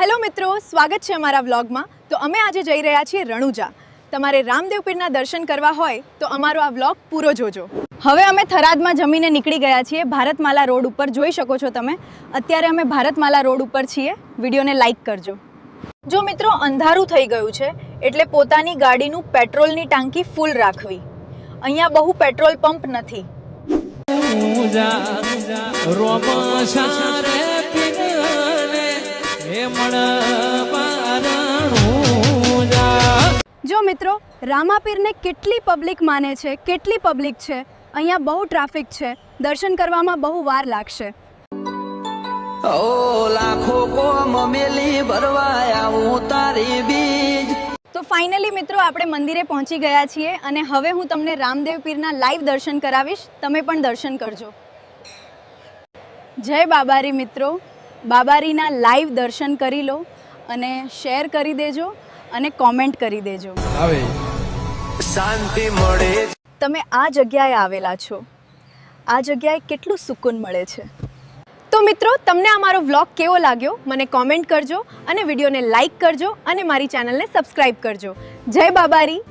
Hello મિત્રો, સ્વાગત છે અમારા વ્લોગમાં। તો અમે આજે જઈ રહ્યા છીએ રણુજા। તમારે રામદેવ પીરના દર્શન કરવા હોય તો અમારો આ વ્લોગ પૂરો જોજો। હવે અમે થરાદમાં જમીને નીકળી ગયા છીએ ભારતમાલા રોડ ઉપર। જોઈ શકો છો તમે, અત્યારે અમે ભારતમાલા રોડ ઉપર છીએ। વિડીયોને લાઈક કરજો। જો મિત્રો અંધારું થઈ ગયું છે એટલે પોતાની ગાડીનું પેટ્રોલની ટાંકી ફૂલ રાખવી। અહીંયા બહુ પેટ્રોલ પંપ નથી। જો મિત્રો રામાપીરને કેટલી પબ્લિક માને છે, કેટલી પબ્લિક છે। અહીંયા બહુ ટ્રાફિક છે, દર્શન કરવામાં બહુ વાર લાગશે। તો ફાઇનલી મિત્રો આપણે મંદિરે પહોંચી ગયા છીએ અને હવે હું તમને રામદેવ પીરના લાઈવ દર્શન કરાવીશ। તમે પણ દર્શન કરજો। જય બાબારી મિત્રો, બાબારીના લાઈવ દર્શન કરી લો અને શેર કરી દેજો અને કોમેન્ટ કરી દેજો। શાંતિ મળે। તમે આ જગ્યાએ આવેલા છો, આ જગ્યાએ કેટલું સુકૂન મળે છે। તો મિત્રો તમને અમારો વ્લોગ કેવો લાગ્યો મને કોમેન્ટ કરજો અને વિડીયોને લાઈક કરજો અને મારી ચેનલને સબસ્ક્રાઈબ કરજો। જય બાબારી।